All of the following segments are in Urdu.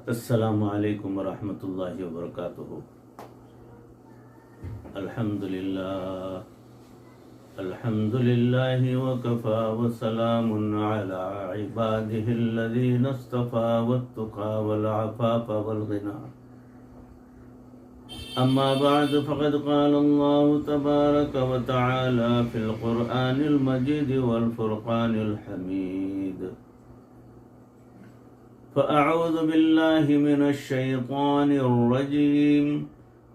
السلام علیکم ورحمۃ اللہ وبرکاتہ۔ الحمد للہ وکفا وسلام علی عباده الذین اصطفى والتقى والعفاف والغنى، اما بعد فقد قال اللہ تبارک وتعالی فی القرآن المجید والفرقان الحمید، فأعوذ بالله من الشيطان الرجيم،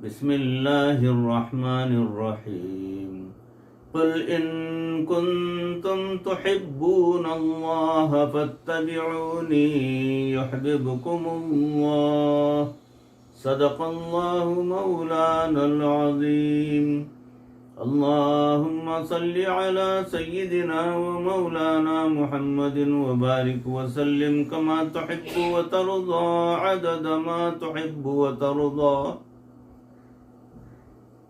بسم الله الرحمن الرحيم، قل إن كنتم تحبون الله فاتبعوني يحببكم الله، صدق الله مولانا العظيم، اللهم صل على سيدنا ومولانا محمد وبارك وسلم كما تحب وترضى عدد ما تحب وترضى۔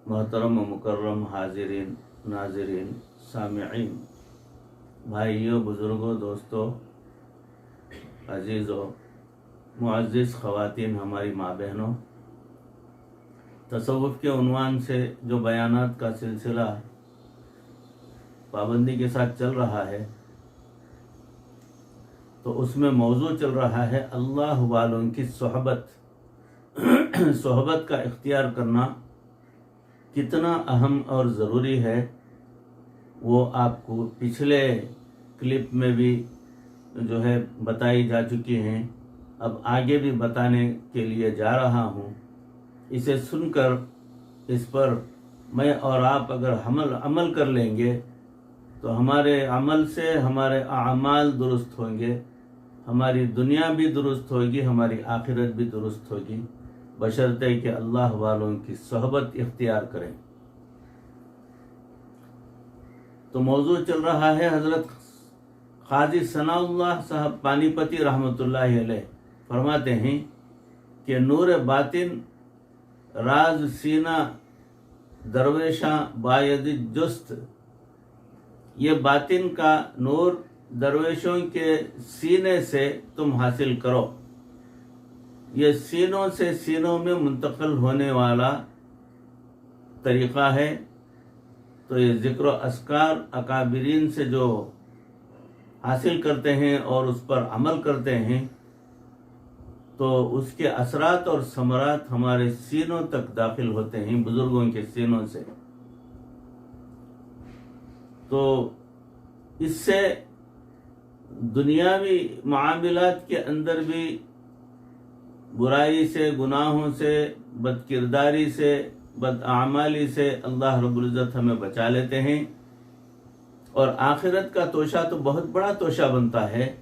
محترم و مکرم حاضرین، ناظرین، سامعین، بھائیوں، بزرگوں، دوستوں، عزیزوں، معزز خواتین، ہماری ماں بہنوں، تصوف کے عنوان سے جو بیانات کا سلسلہ پابندی کے ساتھ چل رہا ہے، تو اس میں موضوع چل رہا ہے اللہ والوں کی صحبت کا اختیار کرنا کتنا اہم اور ضروری ہے۔ وہ آپ کو پچھلے کلپ میں بھی جو ہے بتائی جا چکی ہیں، اب آگے بھی بتانے کے لیے جا رہا ہوں۔ اسے سن کر اس پر میں اور آپ اگر عمل کر لیں گے تو ہمارے عمل سے ہمارے اعمال درست ہوں گے، ہماری دنیا بھی درست ہوگی، ہماری آخرت بھی درست ہوگی، بشرطے کہ اللہ والوں کی صحبت اختیار کریں۔ تو موضوع چل رہا ہے، حضرت قاضی ثناء اللہ صاحب پانی پتی رحمۃ اللہ علیہ فرماتے ہیں کہ نور باطن راز سینہ درویشاں باید جست، یہ باطن کا نور درویشوں کے سینے سے تم حاصل کرو، یہ سینوں سے سینوں میں منتقل ہونے والا طریقہ ہے۔ تو یہ ذکر و اذکار اکابرین سے جو حاصل کرتے ہیں اور اس پر عمل کرتے ہیں تو اس کے اثرات اور ثمرات ہمارے سینوں تک داخل ہوتے ہیں، بزرگوں کے سینوں سے۔ تو اس سے دنیاوی معاملات کے اندر بھی برائی سے، گناہوں سے، بد کرداری سے، بد اعمالی سے اللہ رب العزت ہمیں بچا لیتے ہیں، اور آخرت کا توشہ تو بہت بڑا توشہ بنتا ہے۔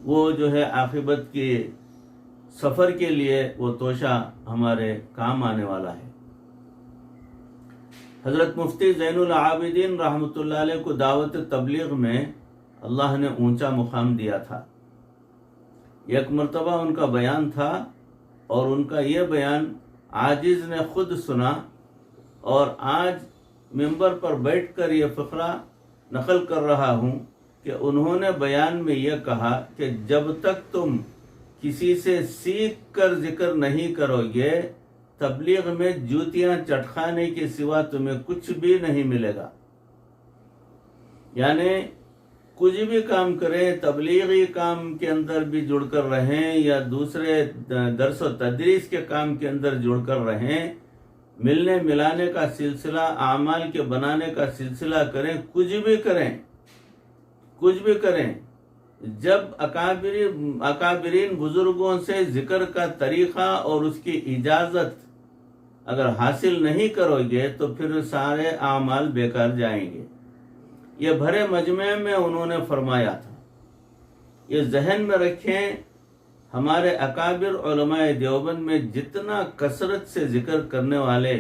وہ جو ہے عاقبت کے سفر کے لیے وہ توشہ ہمارے کام آنے والا ہے۔ حضرت مفتی زین العابدین رحمۃ اللہ علیہ کو دعوت تبلیغ میں اللہ نے اونچا مقام دیا تھا۔ ایک مرتبہ ان کا بیان تھا، اور ان کا یہ بیان عاجز نے خود سنا، اور آج ممبر پر بیٹھ کر یہ فقرہ نقل کر رہا ہوں کہ انہوں نے بیان میں یہ کہا کہ جب تک تم کسی سے سیکھ کر ذکر نہیں کرو گے، تبلیغ میں جوتیاں چٹکانے کے سوا تمہیں کچھ بھی نہیں ملے گا۔ یعنی کچھ بھی کام کریں، تبلیغی کام کے اندر بھی جڑ کر رہیں یا دوسرے درس و تدریس کے کام کے اندر جڑ کر رہیں، ملنے ملانے کا سلسلہ، اعمال کے بنانے کا سلسلہ کریں، کچھ بھی کریں، جب اکابرین بزرگوں سے ذکر کا طریقہ اور اس کی اجازت اگر حاصل نہیں کرو گے تو پھر سارے اعمال بیکار جائیں گے۔ یہ بھرے مجمع میں انہوں نے فرمایا تھا۔ یہ ذہن میں رکھیں، ہمارے اکابر علماء دیوبند میں جتنا کثرت سے ذکر کرنے والے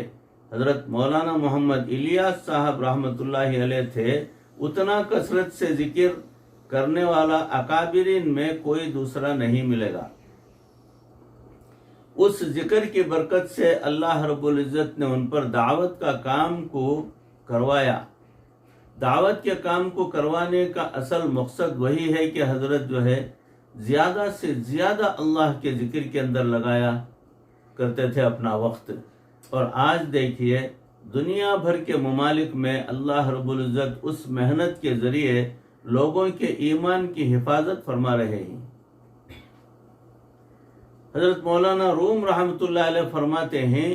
حضرت مولانا محمد الیاس صاحب رحمۃ اللہ علیہ تھے، اتنا کثرت سے ذکر کرنے والا اکابرین میں کوئی دوسرا نہیں ملے گا۔ اس ذکر کی برکت سے اللہ رب العزت نے ان پر دعوت کا کام کو کروایا۔ دعوت کے کام کو کروانے کا اصل مقصد وہی ہے کہ حضرت جو ہے زیادہ سے زیادہ اللہ کے ذکر کے اندر لگایا کرتے تھے اپنا وقت. اور آج دیکھیے دنیا بھر کے ممالک میں اللہ رب العزت اس محنت کے ذریعے لوگوں کے ایمان کی حفاظت فرما رہے ہیں. حضرت مولانا روم رحمۃ اللہ علیہ فرماتے ہیں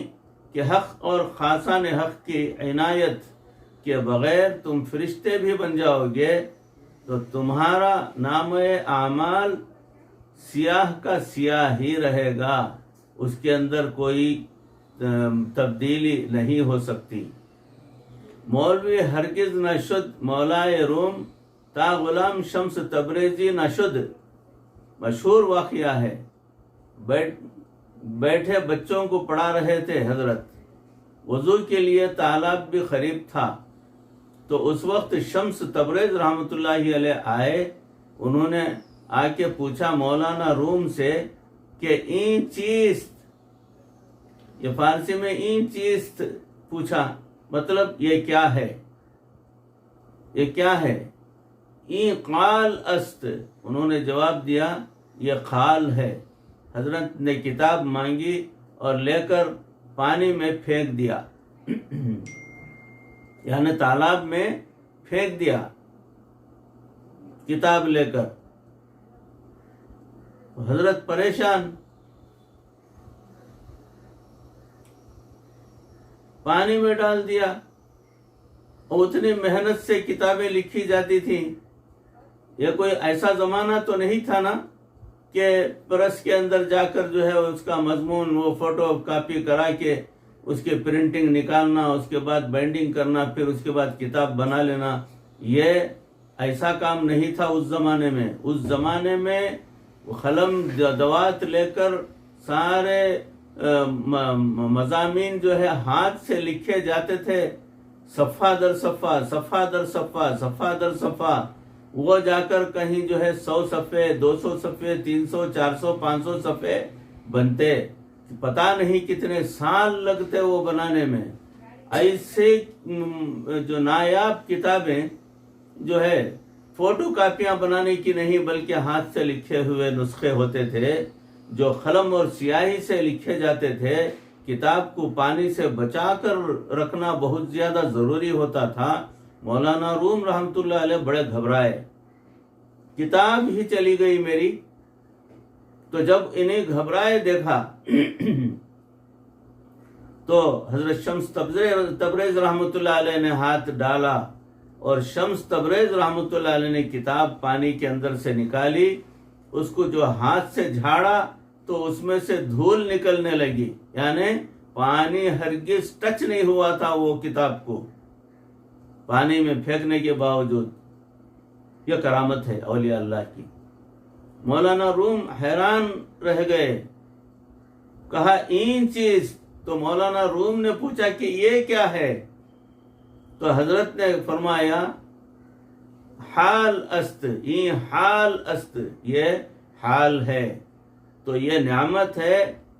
کہ حق اور خاصان حق کی عنایت کے بغیر تم فرشتے بھی بن جاؤ گے تو تمہارا نام اعمال سیاہ کا سیاہ ہی رہے گا، اس کے اندر کوئی تبدیلی نہیں ہو سکتی. مولوی ہرگز نہ شد مولائے روم تا غلام شمس تبریزی نہ شد. مشہور واقعہ ہے. بیٹھے بچوں کو پڑھا رہے تھے حضرت. وضو کے لیے تالاب بھی قریب تھا تو اس وقت شمس تبریز رحمۃ اللہ علیہ آئے. انہوں نے آ کے پوچھا مولانا روم سے کہ این چیست، یہ فارسی میں این چیست پوچھا، مطلب یہ کیا ہے، یہ کیا ہے؟ این قال است، انہوں نے جواب دیا یہ قال ہے. حضرت نے کتاب مانگی اور لے کر پانی میں پھینک دیا، یعنی تالاب میں پھینک دیا کتاب لے کر. حضرت پریشان، پانی میں ڈال دیا. اور اتنی محنت سے کتابیں لکھی جاتی تھیں. یہ کوئی ایسا زمانہ تو نہیں تھا نا کہ پریس کے اندر جا کر جو ہے اس کا مضمون وہ فوٹو کاپی کرا کے اس کی پرنٹنگ نکالنا، اس کے بعد بائنڈنگ کرنا، پھر اس کے بعد کتاب بنا لینا. یہ ایسا کام نہیں تھا اس زمانے میں. اس زمانے میں قلم دوات لے کر سارے مضامین جو ہے ہاتھ سے لکھے جاتے تھے، صفحہ در صفحہ، صفحہ در صفحہ، صفحہ در صفحہ. وہ جا کر کہیں جو ہے 100 صفحے، 200 صفحے، 300، 400، 500 صفحے بنتے. پتہ نہیں کتنے سال لگتے وہ بنانے میں. ایسے جو نایاب کتابیں جو ہے فوٹو کاپیاں بنانے کی نہیں بلکہ ہاتھ سے لکھے ہوئے نسخے ہوتے تھے جو قلم اور سیاہی سے لکھے جاتے تھے. کتاب کو پانی سے بچا کر رکھنا بہت زیادہ ضروری ہوتا تھا. مولانا روم رحمۃ اللہ علیہ بڑے گھبرائے، کتاب ہی چلی گئی میری. تو جب انہیں گھبرائے دیکھا تو حضرت شمس تبریز رحمۃ اللہ علیہ نے ہاتھ ڈالا اور شمس تبریز رحمۃ اللہ علیہ نے کتاب پانی کے اندر سے نکالی. اس کو جو ہاتھ سے جھاڑا تو اس میں سے دھول نکلنے لگی، یعنی پانی ہرگز ٹچ نہیں ہوا تھا وہ کتاب کو پانی میں پھینکنے کے باوجود. یہ کرامت ہے اولیاء اللہ کی. مولانا روم حیران رہ گئے، کہا این چیز. تو مولانا روم نے پوچھا کہ یہ کیا ہے؟ تو حضرت نے فرمایا حال است، این حال است، یہ حال ہے. تو یہ نعمت ہے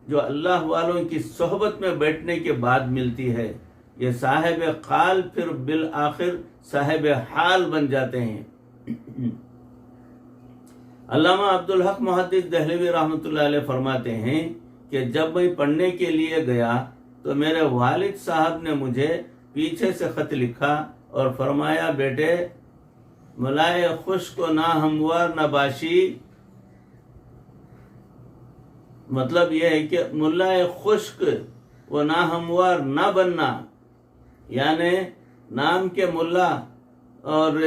جو اللہ والوں کی صحبت میں بیٹھنے کے بعد ملتی ہے. یہ صاحب قال پھر بالآخر صاحب حال بن جاتے ہیں. علامہ عبدالحق محدث دہلوی رحمۃ اللہ علیہ فرماتے ہیں کہ جب میں پڑھنے کے لیے گیا تو میرے والد صاحب نے مجھے پیچھے سے خط لکھا اور فرمایا بیٹے ملائے خشک و نہ ہموار نہ باشی. مطلب یہ ہے کہ ملائے خشک و نہ ہموار نہ بننا، یعنی نام کے ملا اور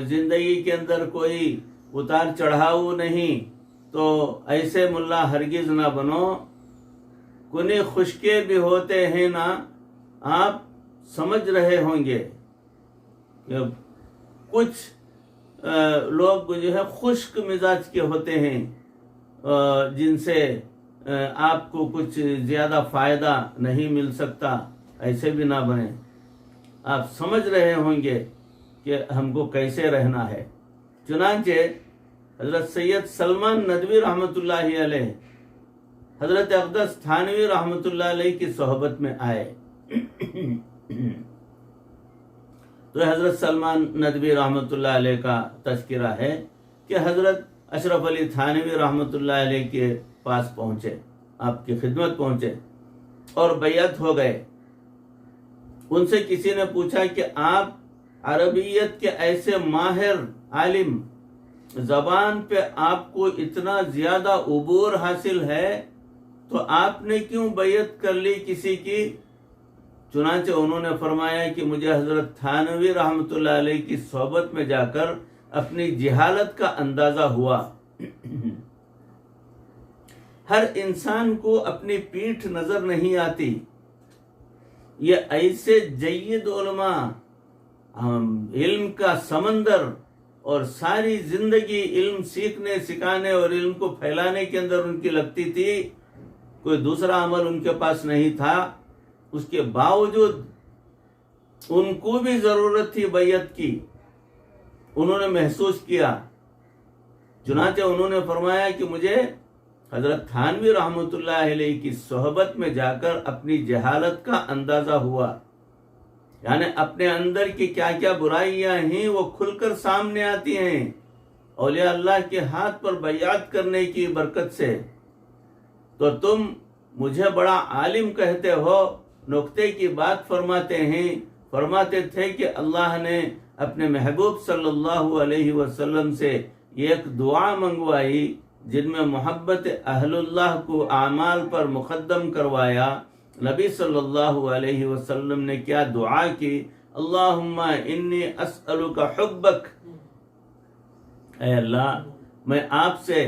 زندگی کے اندر کوئی اتار چڑھاؤ نہیں، تو ایسے ملا ہرگز نہ بنو. کنی خشکے بھی ہوتے ہیں نا، آپ سمجھ رہے ہوں گے کہ کچھ لوگ جو ہے خشک مزاج کے ہوتے ہیں جن سے آپ کو کچھ زیادہ فائدہ نہیں مل سکتا. ایسے بھی نہ بنے. آپ سمجھ رہے ہوں گے کہ ہم کو کیسے رہنا ہے. چنانچہ حضرت سید سلمان ندوی رحمۃ اللہ علیہ حضرت اقدس تھانوی رحمۃ اللہ علیہ کی صحبت میں آئے. تو حضرت سلمان ندوی رحمۃ اللہ علیہ کا تذکرہ ہے کہ حضرت اشرف علی تھانوی رحمۃ اللہ علیہ کے پاس پہنچے، آپ کی خدمت پہنچے اور بیعت ہو گئے۔ ان سے کسی نے پوچھا کہ آپ عربیت کے ایسے ماہر عالم، زبان پہ آپ کو اتنا زیادہ عبور حاصل ہے، تو آپ نے کیوں بیعت کر لی کسی کی؟ چنانچہ انہوں نے فرمایا کہ مجھے حضرت تھانوی رحمۃ اللہ علیہ کی صحبت میں جا کر اپنی جہالت کا اندازہ ہوا۔ ہر انسان کو اپنی پیٹھ نظر نہیں آتی۔ یہ ایسے جید علماء، علم کا سمندر، اور ساری زندگی علم سیکھنے سکھانے اور علم کو پھیلانے کے اندر ان کی لگتی تھی، کوئی دوسرا عمل ان کے پاس نہیں تھا، اس کے باوجود ان کو بھی ضرورت تھی بیعت کی، انہوں نے محسوس کیا۔ چنانچہ انہوں نے فرمایا کہ مجھے حضرت تھانوی رحمۃ اللہ علیہ کی صحبت میں جا کر اپنی جہالت کا اندازہ ہوا، یعنی اپنے اندر کی کیا کیا برائیاں ہیں وہ کھل کر سامنے آتی ہیں اولیاء اللہ کے ہاتھ پر بیعت کرنے کی برکت سے۔ تو تم مجھے بڑا عالم کہتے ہو، نکتے کی بات فرماتے تھے کہ اللہ نے اپنے محبوب صلی اللہ علیہ وسلم سے ایک دعا منگوائی جن میں محبت اہل اللہ کو اعمال پر مقدم کروایا۔ نبی صلی اللہ علیہ وسلم نے کیا دعا کی؟ اللہم انی اسألک حبک، اے اللہ میں آپ سے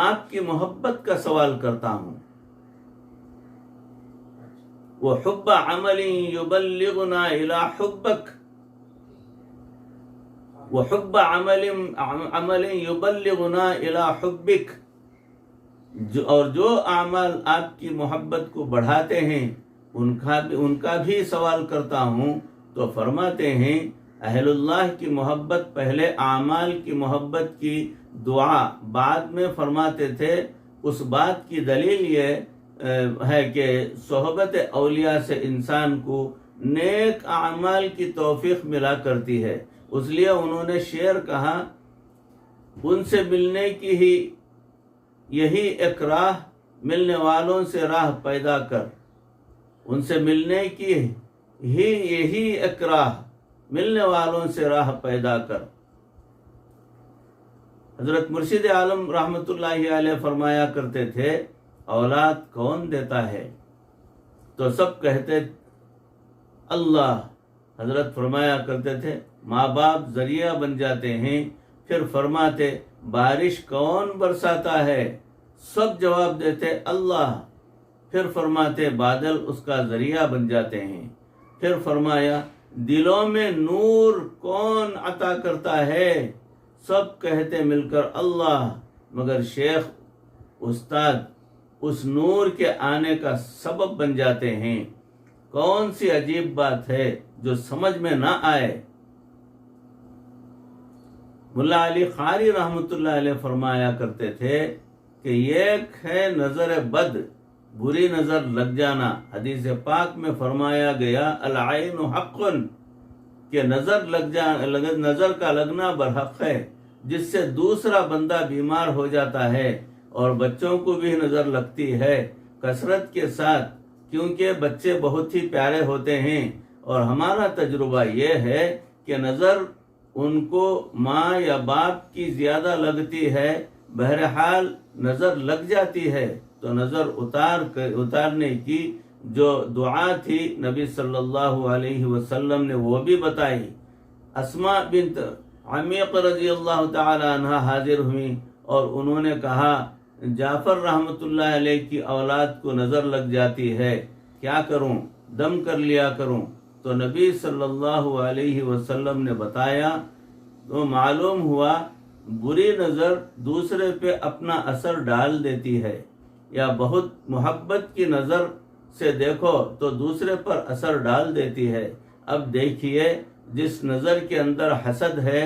آپ کی محبت کا سوال کرتا ہوں، وحب عمل یبلغنا الی حبک، وحب عمل یبلغنا الی حبک، اور جو اعمال آپ کی محبت کو بڑھاتے ہیں ان کا بھی سوال کرتا ہوں۔ تو فرماتے ہیں اہل اللہ کی محبت پہلے، اعمال کی محبت کی دعا بعد میں فرماتے تھے۔ اس بات کی دلیل یہ ہے کہ صحبت اولیاء سے انسان کو نیک اعمال کی توفیق ملا کرتی ہے۔ اس لیے انہوں نے شعر کہا، ان سے ملنے کی ہی یہی ایک راہ، ملنے والوں سے راہ پیدا کر، ان سے ملنے کی ہی یہی ایک راہ، ملنے والوں سے راہ پیدا کر۔ حضرت مرشد عالم رحمۃ اللہ علیہ فرمایا کرتے تھے، اولاد کون دیتا ہے؟ تو سب کہتے اللہ۔ حضرت فرمایا کرتے تھے ماں باپ ذریعہ بن جاتے ہیں، پھر فرماتے بارش کون برساتا ہے؟ سب جواب دیتے اللہ، پھر فرماتے بادل اس کا ذریعہ بن جاتے ہیں۔ پھر فرمایا دلوں میں نور کون عطا کرتا ہے؟ سب کہتے مل کر اللہ، مگر شیخ استاد اس نور کے آنے کا سبب بن جاتے ہیں۔ کون سی عجیب بات ہے جو سمجھ میں نہ آئے۔ ملا علی قاری رحمۃ اللہ علیہ فرمایا کرتے تھے کہ ایک ہے نظر بد، بری نظر لگ جانا۔ حدیث پاک میں فرمایا گیا العین حق، کہ نظر کا لگنا برحق ہے، جس سے دوسرا بندہ بیمار ہو جاتا ہے، اور بچوں کو بھی نظر لگتی ہے کثرت کے ساتھ، کیونکہ بچے بہت ہی پیارے ہوتے ہیں، اور ہمارا تجربہ یہ ہے کہ نظر ان کو ماں یا باپ کی زیادہ لگتی ہے۔ بہرحال نظر لگ جاتی ہے تو نظر اتارنے کی جو دعا تھی نبی صلی اللہ علیہ وسلم نے وہ بھی بتائی۔ اسماء بنت عمیق رضی اللہ تعالی عنہ حاضر ہوئیں اور انہوں نے کہا جعفر رحمۃ اللہ علیہ کی اولاد کو نظر لگ جاتی ہے، کیا کروں؟ دم کر لیا کروں۔ تو نبی صلی اللہ علیہ وسلم نے بتایا، تو معلوم ہوا بری نظر دوسرے پہ اپنا اثر ڈال دیتی ہے، یا بہت محبت کی نظر سے دیکھو تو دوسرے پر اثر ڈال دیتی ہے۔ اب دیکھیے جس نظر کے اندر حسد ہے،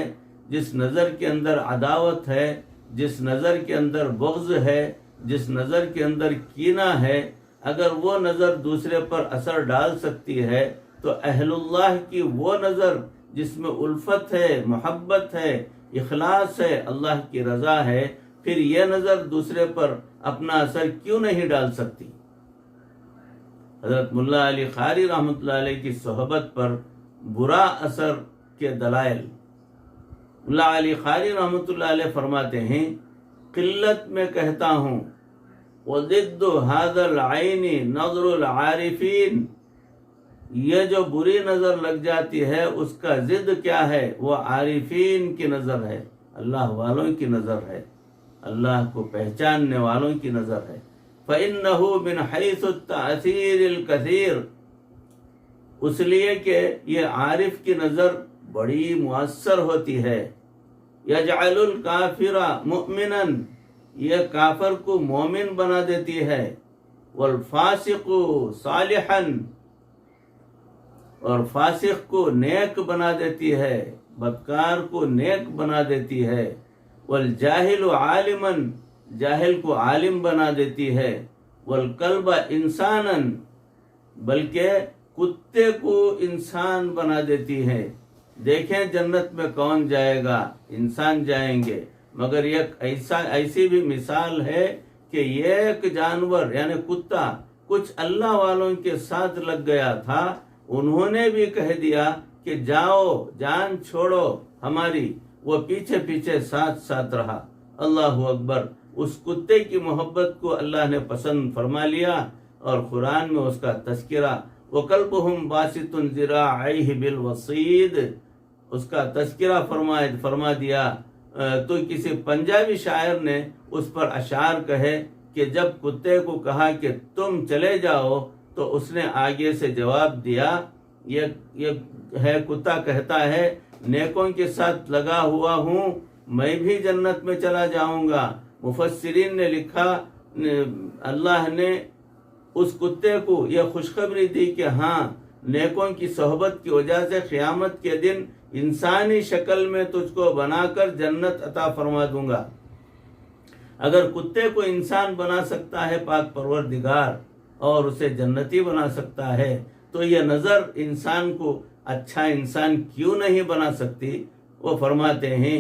جس نظر کے اندر عداوت ہے، جس نظر کے اندر بغض ہے، جس نظر کے اندر کینہ ہے، اگر وہ نظر دوسرے پر اثر ڈال سکتی ہے تو اہل اللہ کی وہ نظر جس میں الفت ہے، محبت ہے، اخلاص ہے، اللہ کی رضا ہے، پھر یہ نظر دوسرے پر اپنا اثر کیوں نہیں ڈال سکتی؟ حضرت ملا علی قاری رحمۃ اللہ علیہ کی صحبت پر برا اثر کے دلائل۔ ملا علی قاری رحمۃ اللہ علیہ فرماتے ہیں، قلت میں کہتا ہوں، وضد هذا العین نظر العارفین، یہ جو بری نظر لگ جاتی ہے اس کا ضد کیا ہے؟ وہ عارفین کی نظر ہے، اللہ والوں کی نظر ہے، اللہ کو پہچاننے والوں کی نظر ہے۔ فَإِنَّهُ مِنْ حَيْثُ التَّأْثِيرِ الْكَثِيرِ، اس لیے کہ یہ عارف کی نظر بڑی مؤثر ہوتی ہے۔ يَجْعَلُ الْكَافِرَ مُؤْمِنًا، یہ کافر کو مومن بنا دیتی ہے۔ وَالْفَاسِقُ صَالِحًا، اور فاسق کو نیک بنا دیتی ہے، بدکار کو نیک بنا دیتی ہے۔ والجاہل عالما، جاہل کو عالم بنا دیتی ہے۔ والکلب انسانا، بلکہ کتے کو انسان بنا دیتی ہے۔ دیکھیں جنت میں کون جائے گا؟ انسان جائیں گے، مگر ایسی بھی مثال ہے کہ ایک جانور یعنی کتا کچھ اللہ والوں کے ساتھ لگ گیا تھا، انہوں نے بھی کہہ دیا کہ جاؤ، جان چھوڑو ہماری، وہ پیچھے پیچھے ساتھ رہا۔ اللہ اکبر، اس کتے کی محبت کو اللہ نے پسند فرما لیا، اور قرآن میں اس کا تذکرہ، وَقَلْبُهُمْ بَاسِطٌ ذِرَاعَيْهِ بِالْوَصِيدِ، اس کا تذکرہ فرما دیا۔ تو کسی پنجابی شاعر نے اس پر اشعار کہے کہ جب کتے کو کہا کہ تم چلے جاؤ تو اس نے آگے سے جواب دیا، یہ ہے کتا کہتا ہے نیکوں کے ساتھ لگا ہوا ہوں، میں بھی جنت میں چلا جاؤں گا۔ مفسرین نے لکھا اللہ نے اس کتے کو یہ خوشخبری دی کہ ہاں، نیکوں کی صحبت کی وجہ سے قیامت کے دن انسانی شکل میں تجھ کو بنا کر جنت عطا فرما دوں گا۔ اگر کتے کو انسان بنا سکتا ہے پاک پروردگار اور اسے جنتی بنا سکتا ہے، تو یہ نظر انسان کو اچھا انسان کیوں نہیں بنا سکتی؟ وہ فرماتے ہیں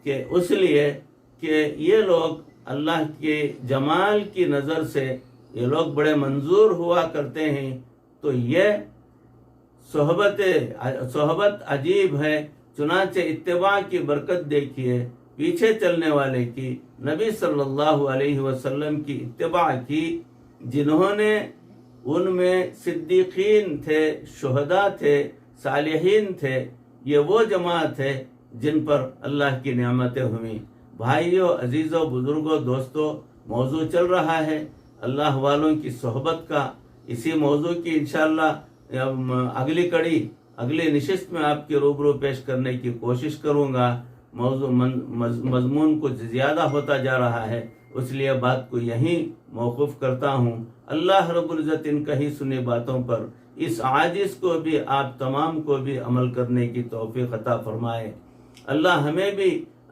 کہ اس لیے کہ یہ لوگ اللہ کے جمال کی نظر سے یہ لوگ بڑے منظور ہوا کرتے ہیں۔ تو یہ صحبت عجیب ہے، چنانچہ اتباع کی برکت دیکھیے، پیچھے چلنے والے کی، نبی صلی اللہ علیہ وسلم کی اتباع کی، جنہوں نے ان میں صدیقین تھے، شہداء تھے، صالحین تھے۔ یہ وہ جماعت ہے جن پر اللہ کی نعمتیں ہوئیں۔ بھائیوں، عزیزوں، بزرگوں، دوستوں، موضوع چل رہا ہے اللہ والوں کی صحبت کا۔ اسی موضوع کی انشاءاللہ اگلی کڑی، اگلی نشست میں آپ کے روبرو پیش کرنے کی کوشش کروں گا۔ موضوع مضمون کچھ زیادہ ہوتا جا رہا ہے، اس لیے بات کو یہیں موقوف کرتا ہوں۔ اللہ رب العزت ان کہی سنی باتوں پر اس عاجز کو بھی، آپ تمام کو بھی عمل کرنے کی توفیق عطا فرمائے۔ اللہ ہمیں بھی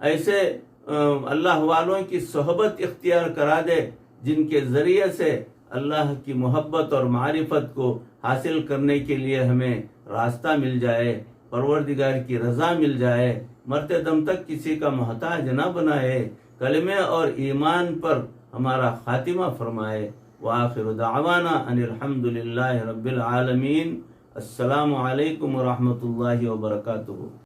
ایسے اللہ والوں کی صحبت اختیار کرا دے جن کے ذریعے سے اللہ کی محبت اور معرفت کو حاصل کرنے کے لیے ہمیں راستہ مل جائے، پروردگار کی رضا مل جائے، مرتے دم تک کسی کا محتاج نہ بنائے، کلمے اور ایمان پر ہمارا خاتمہ فرمائے۔ وآخر دعوانا ان الحمدللہ رب العالمین۔ السلام علیکم ورحمۃ اللہ وبرکاتہ۔